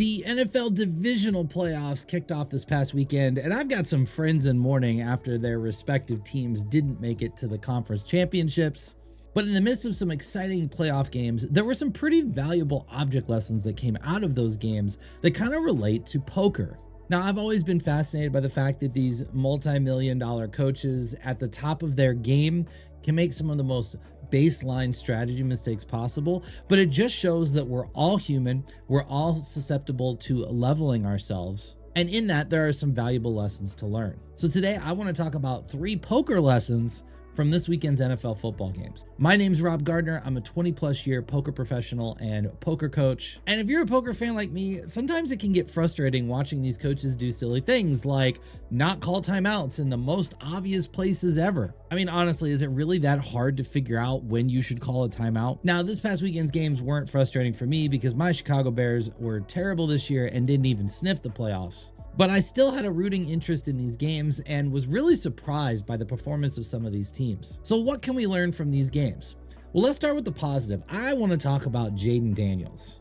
The NFL Divisional playoffs kicked off this past weekend, and I've got some friends in mourning after their respective teams didn't make it to the conference championships. But in the midst of some exciting playoff games, there were some pretty valuable object lessons that came out of those games that kind of relate to poker. Now, I've always been fascinated by the fact that these multi-million-dollar coaches at the top of their game can make some of the most baseline strategy mistakes possible, but it just shows that we're all human, we're all susceptible to leveling ourselves, and in that there are some valuable lessons to learn. So today I want to talk about 3 poker lessons from this weekend's NFL football games. My name's Rob Gardner. I'm a 20+ year poker professional and poker coach. And if you're a poker fan like me, sometimes it can get frustrating watching these coaches do silly things like not call timeouts in the most obvious places ever. I mean, honestly, is it really that hard to figure out when you should call a timeout? Now, this past weekend's games weren't frustrating for me because my Chicago Bears were terrible this year and didn't even sniff the playoffs. But I still had a rooting interest in these games and was really surprised by the performance of some of these teams. So what can we learn from these games? Well, let's start with the positive. I want to talk about Jayden Daniels.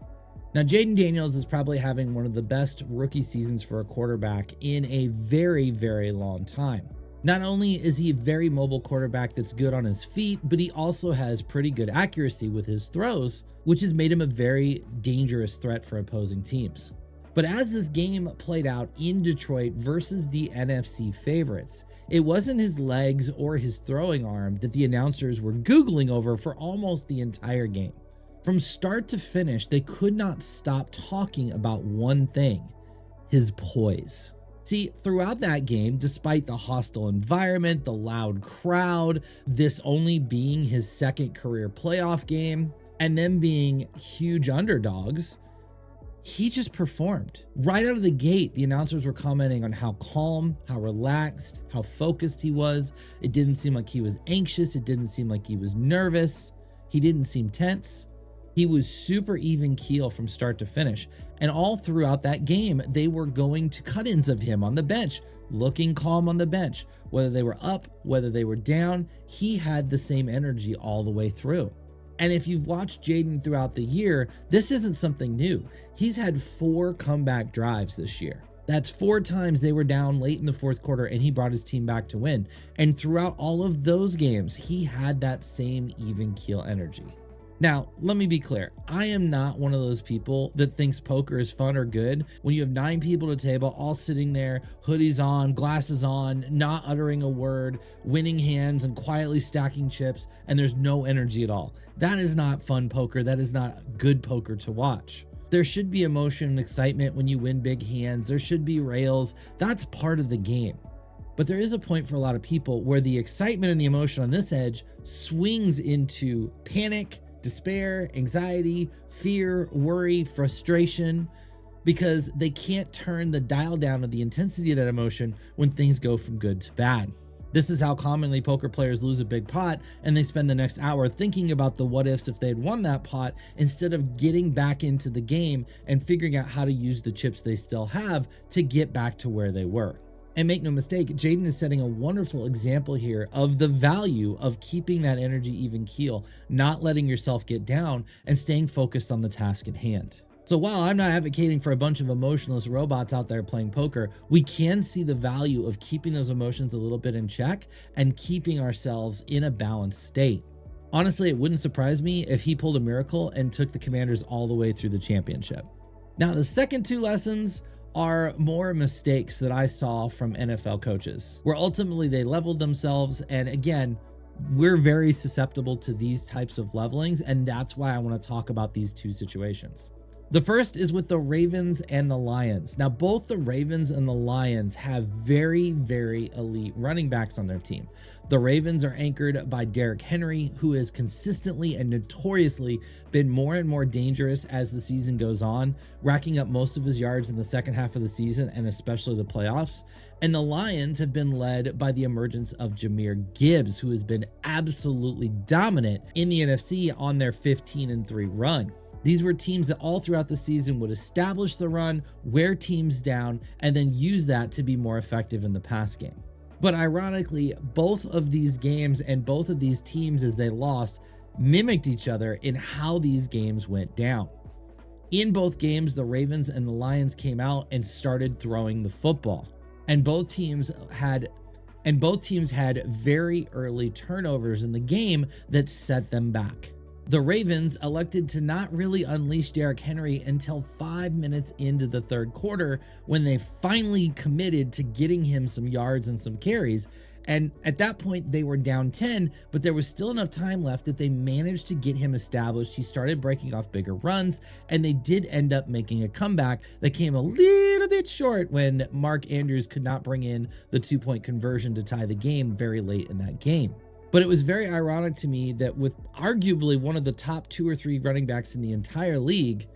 Now, Jayden Daniels is probably having one of the best rookie seasons for a quarterback in a very, very long time. Not only is he a very mobile quarterback that's good on his feet, but he also has pretty good accuracy with his throws, which has made him a very dangerous threat for opposing teams. But as this game played out in Detroit versus the NFC favorites, it wasn't his legs or his throwing arm that the announcers were Googling over for almost the entire game. From start to finish, they could not stop talking about one thing: his poise. See, throughout that game, despite the hostile environment, the loud crowd, this only being his second career playoff game, and them being huge underdogs, he just performed. Right out of the gate, the announcers were commenting on how calm, how relaxed, how focused he was. It didn't seem like he was anxious. It didn't seem like he was nervous. He didn't seem tense. He was super even keel from start to finish. And all throughout that game, they were going to cut-ins of him on the bench, looking calm on the bench. Whether they were up, whether they were down, he had the same energy all the way through. And if you've watched Jayden throughout the year, this isn't something new. He's had 4 comeback drives this year. That's 4 times they were down late in the fourth quarter and he brought his team back to win. And throughout all of those games, he had that same even keel energy. Now, let me be clear. I am not one of those people that thinks poker is fun or good when you have 9 people at a table all sitting there, hoodies on, glasses on, not uttering a word, winning hands and quietly stacking chips, and there's no energy at all. That is not fun poker. That is not good poker to watch. There should be emotion and excitement when you win big hands. There should be rails. That's part of the game. But there is a point for a lot of people where the excitement and the emotion on this edge swings into panic, despair, anxiety, fear, worry, frustration, because they can't turn the dial down of the intensity of that emotion when things go from good to bad. This is how commonly poker players lose a big pot and they spend the next hour thinking about the what ifs if they had won that pot instead of getting back into the game and figuring out how to use the chips they still have to get back to where they were. And make no mistake, Jayden is setting a wonderful example here of the value of keeping that energy even keel, not letting yourself get down, and staying focused on the task at hand. So while I'm not advocating for a bunch of emotionless robots out there playing poker, we can see the value of keeping those emotions a little bit in check and keeping ourselves in a balanced state. Honestly, it wouldn't surprise me if he pulled a miracle and took the Commanders all the way through the championship. Now, the second 2 lessons are more mistakes that I saw from NFL coaches, where ultimately they leveled themselves. And again, we're very susceptible to these types of levelings, and that's why I want to talk about these 2 situations. The first is with the Ravens and the Lions. Now, both the Ravens and the Lions have very, very elite running backs on their team. The Ravens are anchored by Derrick Henry, who has consistently and notoriously been more and more dangerous as the season goes on, racking up most of his yards in the second half of the season and especially the playoffs. And the Lions have been led by the emergence of Jahmyr Gibbs, who has been absolutely dominant in the NFC on their 15-3 run. These were teams that all throughout the season would establish the run, wear teams down, and then use that to be more effective in the pass game. But ironically, both of these games and both of these teams as they lost mimicked each other in how these games went down. In both games, the Ravens and the Lions came out and started throwing the football. And both teams had very early turnovers in the game that set them back. The Ravens elected to not really unleash Derrick Henry until 5 minutes into the third quarter, when they finally committed to getting him some yards and some carries. And at that point, they were down 10, but there was still enough time left that they managed to get him established. He started breaking off bigger runs, and they did end up making a comeback that came a little bit short when Mark Andrews could not bring in the 2-point conversion to tie the game very late in that game. But it was very ironic to me that with arguably one of the top 2 or 3 running backs in the entire league,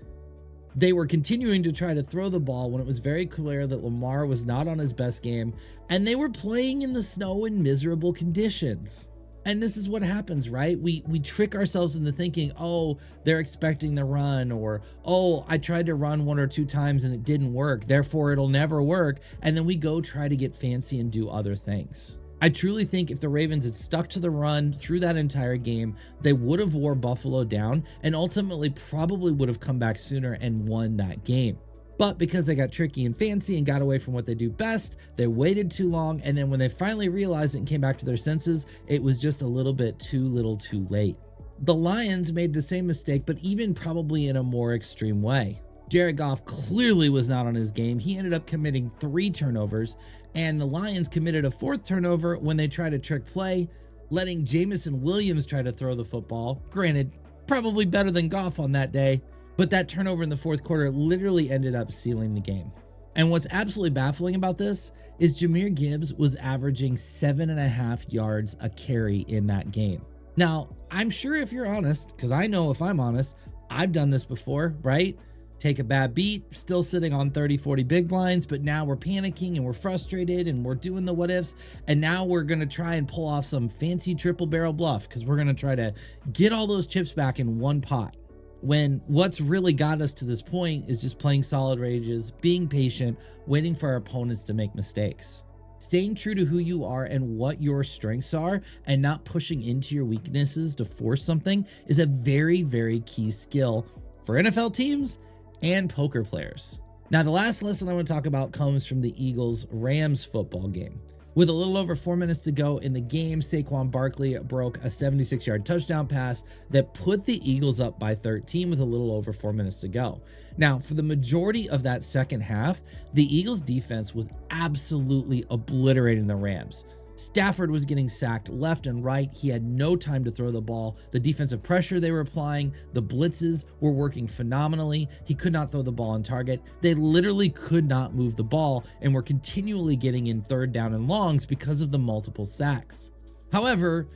they were continuing to try to throw the ball when it was very clear that Lamar was not on his best game, and they were playing in the snow in miserable conditions. And this is what happens, right? We trick ourselves into thinking, oh, they're expecting the run, or, oh, I tried to run 1 or 2 times and it didn't work, therefore it'll never work. And then we go try to get fancy and do other things. I truly think if the Ravens had stuck to the run through that entire game, they would have wore Buffalo down and ultimately probably would have come back sooner and won that game. But because they got tricky and fancy and got away from what they do best, they waited too long, and then when they finally realized it and came back to their senses, it was just a little bit too little too late. The Lions made the same mistake, but even probably in a more extreme way. Jared Goff clearly was not on his game. He ended up committing 3 turnovers, and the Lions committed a 4th turnover when they tried a trick play, letting Jamison Williams try to throw the football. Granted, probably better than Goff on that day, but that turnover in the 4th quarter literally ended up sealing the game. And what's absolutely baffling about this is Jahmyr Gibbs was averaging 7.5 yards a carry in that game. Now, I'm sure if you're honest, because I know if I'm honest, I've done this before, right? Take a bad beat, still sitting on 30, 40 big blinds, but now we're panicking and we're frustrated and we're doing the what ifs, and now we're going to try and pull off some fancy triple barrel bluff because we're going to try to get all those chips back in one pot. When what's really got us to this point is just playing solid rages, being patient, waiting for our opponents to make mistakes. Staying true to who you are and what your strengths are and not pushing into your weaknesses to force something is a very, very key skill for NFL teams and poker players. Now, the last lesson I want to talk about comes from the Eagles-Rams football game. With a little over 4 minutes to go in the game, Saquon Barkley broke a 76-yard touchdown pass that put the Eagles up by 13 with a little over 4 minutes to go. Now, for the majority of that second half, the Eagles defense was absolutely obliterating the Rams. Stafford was getting sacked left and right. He had no time to throw the ball. The defensive pressure they were applying, the blitzes were working phenomenally. He could not throw the ball on target. They literally could not move the ball and were continually getting in 3rd down and longs because of the multiple sacks. However,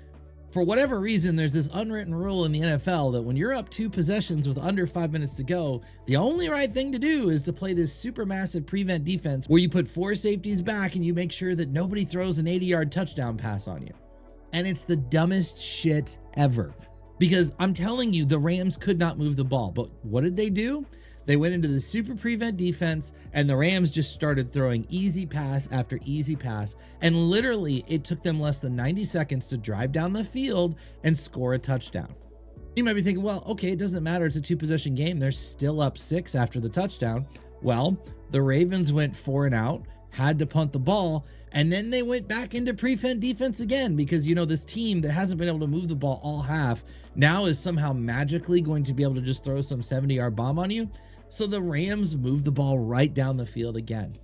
for whatever reason, there's this unwritten rule in the NFL that when you're up 2 possessions with under 5 minutes to go, the only right thing to do is to play this super massive prevent defense where you put 4 safeties back and you make sure that nobody throws an 80-yard touchdown pass on you. And it's the dumbest shit ever, because I'm telling you, the Rams could not move the ball. But what did they do? They went into the super prevent defense, and the Rams just started throwing easy pass after easy pass. And literally, it took them less than 90 seconds to drive down the field and score a touchdown. You might be thinking, well, okay, it doesn't matter. It's a 2-possession game. They're still up 6 after the touchdown. Well, the Ravens went 4 and out, had to punt the ball, and then they went back into prevent defense again because, you know, this team that hasn't been able to move the ball all half now is somehow magically going to be able to just throw some 70-yard bomb on you. So the Rams moved the ball right down the field again.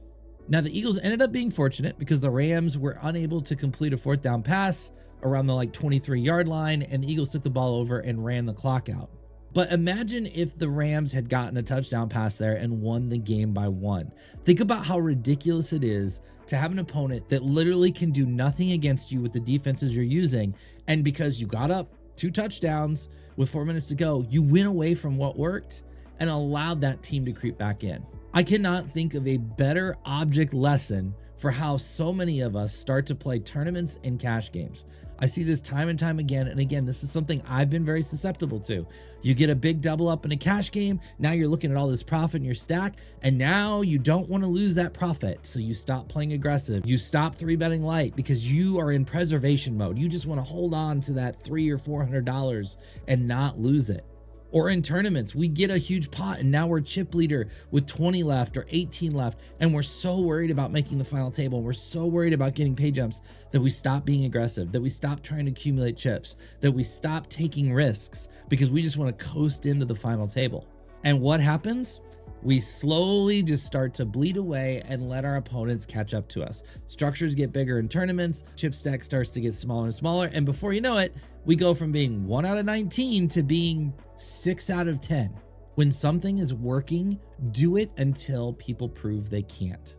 Now, the Eagles ended up being fortunate because the Rams were unable to complete a 4th down pass around the 23-yard line, and the Eagles took the ball over and ran the clock out. But imagine if the Rams had gotten a touchdown pass there and won the game by 1. Think about how ridiculous it is to have an opponent that literally can do nothing against you with the defenses you're using, and because you got up 2 touchdowns with 4 minutes to go, you went away from what worked and allowed that team to creep back in. I cannot think of a better object lesson for how so many of us start to play tournaments and cash games. I see this time and time again, and again, this is something I've been very susceptible to. You get a big double up in a cash game, now you're looking at all this profit in your stack, and now you don't want to lose that profit, so you stop playing aggressive. You stop 3-betting light because you are in preservation mode. You just want to hold on to that $300 or $400 and not lose it. Or in tournaments, we get a huge pot and now we're chip leader with 20 left or 18 left. And we're so worried about making the final table. And we're so worried about getting pay jumps that we stop being aggressive, that we stop trying to accumulate chips, that we stop taking risks because we just want to coast into the final table. And what happens? We slowly just start to bleed away and let our opponents catch up to us. Structures get bigger in tournaments, chip stack starts to get smaller and smaller, and before you know it, we go from being 1 out of 19 to being 6 out of 10. When something is working, do it until people prove they can't.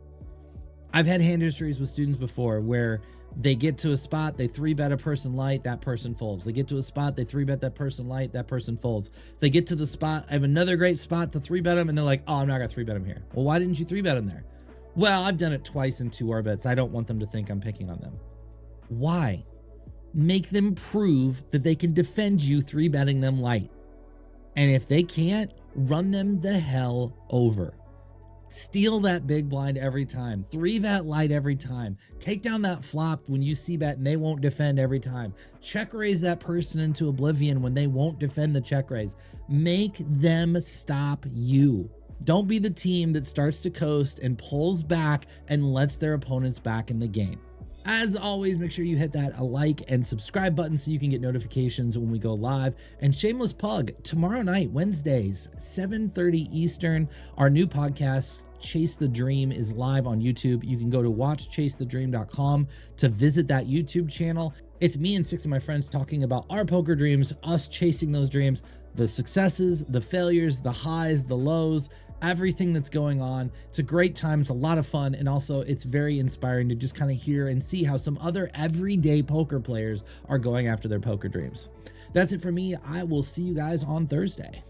I've had hand histories with students before where they get to a spot, they 3-bet a person light, that person folds. They get to a spot, they 3-bet that person light, that person folds. They get to the spot, I have another great spot to 3-bet them, and they're like, oh, I'm not gonna 3-bet them here. Well, why didn't you 3-bet them there? Well, I've done it twice in 2 R-bets. I don't want them to think I'm picking on them. Why? Make them prove that they can defend you 3-betting them light. And if they can't, run them the hell over. Steal that big blind every time. 3-bet light every time. Take down that flop when you see bet and they won't defend every time. Check raise that person into oblivion when they won't defend the check raise. Make them stop you. Don't be the team that starts to coast and pulls back and lets their opponents back in the game. As always, make sure you hit that like and subscribe button so you can get notifications when we go live. And shameless plug, tomorrow night, Wednesdays, 7:30 Eastern, our new podcast, Chase the Dream, is live on YouTube. You can go to watchchasethedream.com to visit that YouTube channel. It's me and 6 of my friends talking about our poker dreams, us chasing those dreams, the successes, the failures, the highs, the lows, everything that's going on. It's a great time. It's a lot of fun. And also it's very inspiring to just kind of hear and see how some other everyday poker players are going after their poker dreams. That's it for me. I will see you guys on Thursday.